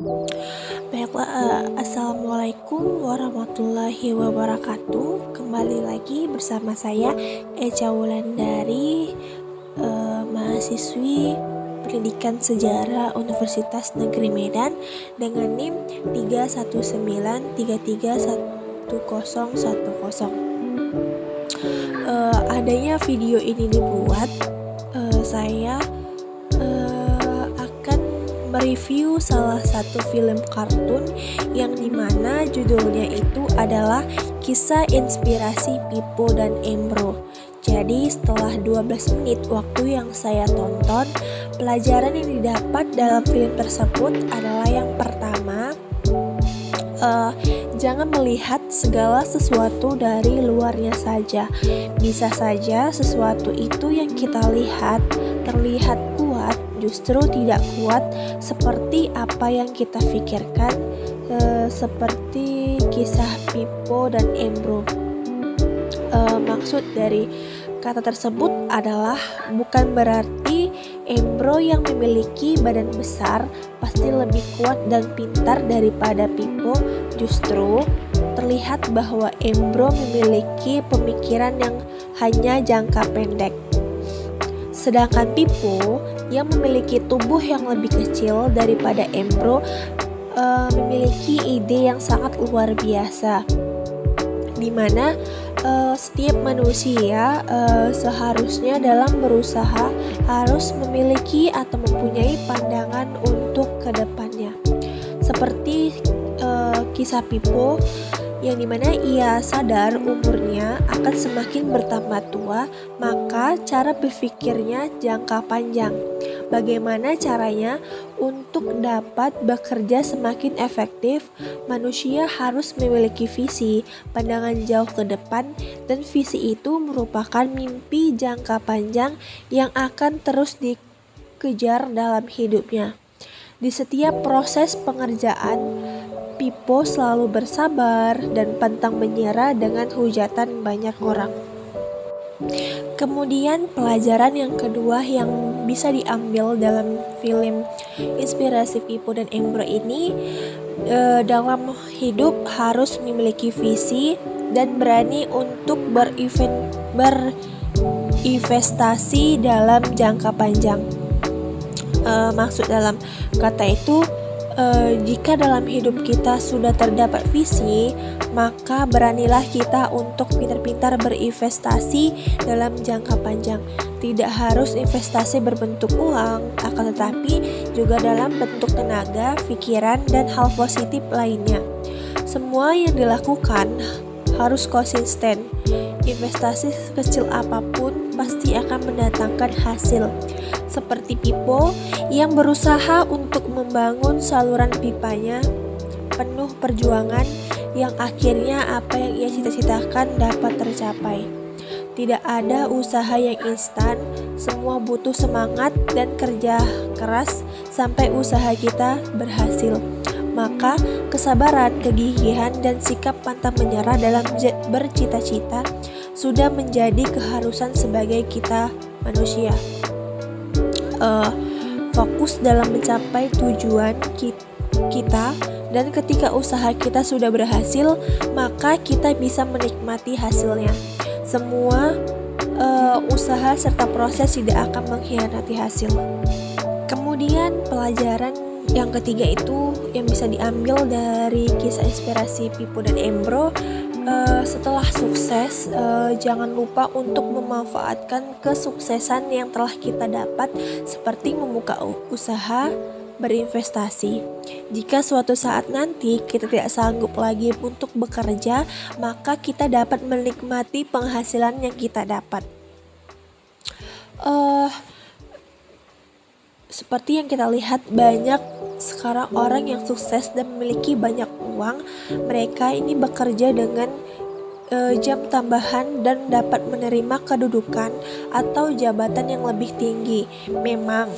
Baiklah, assalamualaikum warahmatullahi wabarakatuh. Kembali lagi bersama saya Echa Wulandari, mahasiswi Pendidikan Sejarah Universitas Negeri Medan dengan NIM 319331010. Adanya video ini dibuat, saya akan mereview salah satu film kartun yang dimana judulnya itu adalah Kisah Inspirasi Pippo dan Embro. Jadi setelah 12 menit waktu yang saya tonton, pelajaran yang didapat dalam film tersebut adalah yang pertama, jangan melihat segala sesuatu dari luarnya saja. Bisa saja sesuatu itu yang kita lihat terlihat kuat, justru tidak kuat seperti apa yang kita pikirkan, seperti kisah Pippo dan Embro. Maksud dari kata tersebut adalah bukan berarti Embro yang memiliki badan besar pasti lebih kuat dan pintar daripada Pippo. Justru terlihat bahwa Embro memiliki pemikiran yang hanya jangka pendek. Sedangkan Pippo yang memiliki tubuh yang lebih kecil daripada Embro memiliki ide yang sangat luar biasa, di mana setiap manusia seharusnya dalam berusaha harus memiliki atau mempunyai pandangan untuk kedepannya. Seperti kisah Pippo yang dimana ia sadar umurnya akan semakin bertambah tua, maka cara berpikirnya jangka panjang. Bagaimana caranya untuk dapat bekerja semakin efektif? Manusia harus memiliki visi, pandangan jauh ke depan, dan visi itu merupakan mimpi jangka panjang yang akan terus dikejar dalam hidupnya. Di setiap proses pengerjaan, Pippo selalu bersabar dan pantang menyerah dengan hujatan banyak orang. Kemudian pelajaran yang kedua yang bisa diambil dalam film Inspirasi Pippo dan Embro ini, dalam hidup harus memiliki visi dan berani untuk berinvestasi dalam jangka panjang. Maksud dalam kata itu, jika dalam hidup kita sudah terdapat visi, maka beranilah kita untuk pintar-pintar berinvestasi dalam jangka panjang. Tidak harus investasi berbentuk uang, akan tetapi juga dalam bentuk tenaga, pikiran, dan hal positif lainnya. Semua yang dilakukan harus konsisten. Investasi sekecil apapun pasti akan mendatangkan hasil. Seperti Pippo yang berusaha untuk membangun saluran pipanya penuh perjuangan yang akhirnya apa yang ia cita-citakan dapat tercapai. Tidak ada usaha yang instan, semua butuh semangat dan kerja keras sampai usaha kita berhasil. Maka kesabaran, kegigihan, dan sikap pantang menyerah dalam bercita-cita sudah menjadi keharusan sebagai kita manusia. Fokus dalam mencapai tujuan kita, dan ketika usaha kita sudah berhasil, maka kita bisa menikmati hasilnya. Semua usaha serta proses tidak akan mengkhianati hasil. Kemudian pelajaran yang ketiga itu yang bisa diambil dari kisah inspirasi Pippo dan Embro, setelah sukses, jangan lupa untuk memanfaatkan kesuksesan yang telah kita dapat, seperti membuka usaha, berinvestasi. Jika suatu saat nanti kita tidak sanggup lagi untuk bekerja, maka kita dapat menikmati penghasilan yang kita dapat. Seperti yang kita lihat, banyak sekarang orang yang sukses dan memiliki banyak uang, mereka ini bekerja dengan jam tambahan dan dapat menerima kedudukan atau jabatan yang lebih tinggi. Memang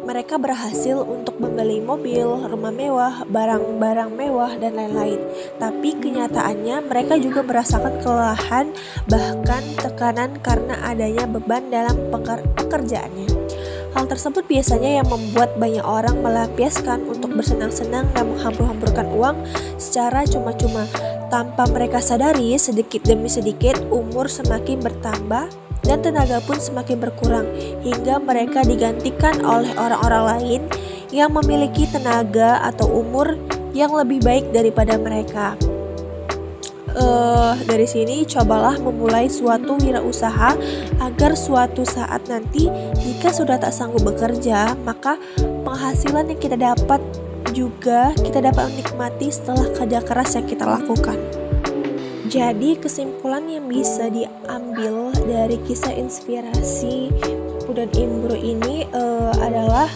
mereka berhasil untuk membeli mobil, rumah mewah, barang-barang mewah, dan lain-lain. Tapi kenyataannya mereka juga merasakan kelelahan, bahkan tekanan karena adanya beban dalam pekerjaannya. Hal tersebut biasanya yang membuat banyak orang melampiaskan untuk bersenang-senang dan menghambur-hamburkan uang secara cuma-cuma. Tanpa mereka sadari, sedikit demi sedikit umur semakin bertambah dan tenaga pun semakin berkurang, hingga mereka digantikan oleh orang-orang lain yang memiliki tenaga atau umur yang lebih baik daripada mereka. Dari sini cobalah memulai suatu wirausaha agar suatu saat nanti jika sudah tak sanggup bekerja, maka penghasilan yang kita dapat juga kita dapat menikmati setelah kerja keras yang kita lakukan. Jadi kesimpulan yang bisa diambil dari kisah inspirasi Pipo dan Embro ini adalah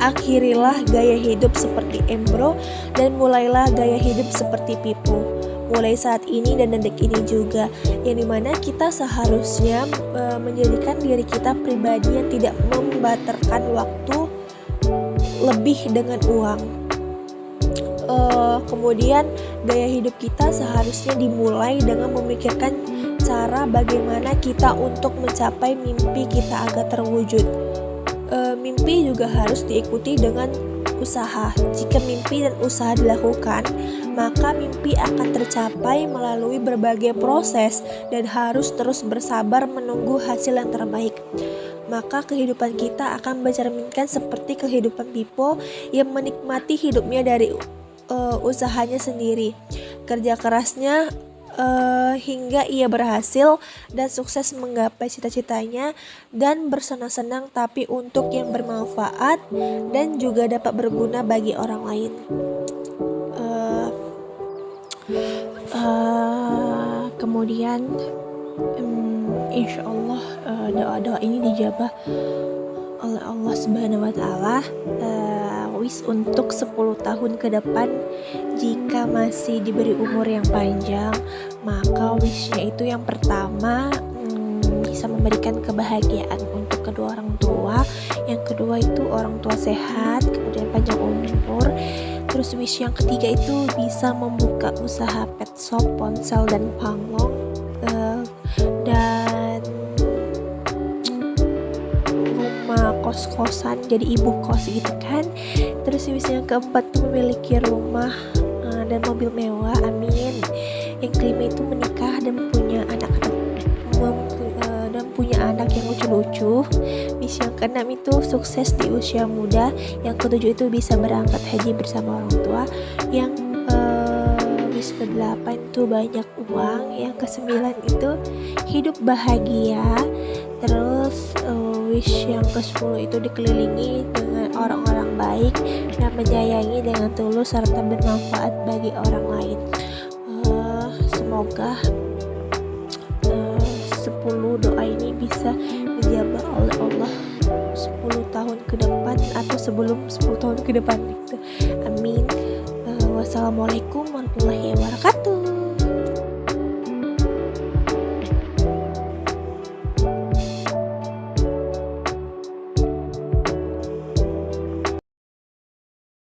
akhirilah gaya hidup seperti Embro dan mulailah gaya hidup seperti Pipo. Mulai saat ini dan detik ini juga, yang dimana kita seharusnya menjadikan diri kita pribadi yang tidak membatalkan waktu lebih dengan uang. Kemudian gaya hidup kita seharusnya dimulai dengan memikirkan cara bagaimana kita untuk mencapai mimpi kita agar terwujud. Mimpi juga harus diikuti dengan usaha. Jika mimpi dan usaha dilakukan, maka mimpi akan tercapai melalui berbagai proses dan harus terus bersabar menunggu hasil yang terbaik. Maka kehidupan kita akan mencerminkan seperti kehidupan Pipo yang menikmati hidupnya dari usahanya sendiri, kerja kerasnya hingga ia berhasil dan sukses menggapai cita-citanya dan bersenang-senang, tapi untuk yang bermanfaat dan juga dapat berguna bagi orang lain. Kemudian insya Allah doa-doa ini dijabah oleh Allah Subhanahu wa Ta'ala. Wish untuk 10 tahun ke depan, jika masih diberi umur yang panjang, maka wishnya itu yang pertama bisa memberikan kebahagiaan untuk kedua orang tua, yang kedua itu orang tua sehat, kemudian panjang umur. Terus wish yang ketiga itu bisa membuka usaha pet shop, ponsel dan panglong, dan rumah kos-kosan, jadi ibu kos gitu kan. Terus wish yang keempat itu memiliki rumah dan mobil mewah, amin. Yang kelima itu menikah dan punya anak yang lucu-lucu. Wish yang keenam itu sukses di usia muda. Yang ketujuh itu bisa berangkat haji bersama orang tua. Yang wish ke-8 itu banyak uang. Yang ke-9 itu hidup bahagia. Terus wish yang ke-10 itu dikelilingi dengan orang-orang baik dan menyayangi dengan tulus serta bermanfaat bagi orang lain. Semoga 10 doa ini bisa dijabah oleh Allah 10 tahun ke depan atau sebelum 10 tahun ke depan gitu. Amin. Wassalamualaikum warahmatullahi wabarakatuh.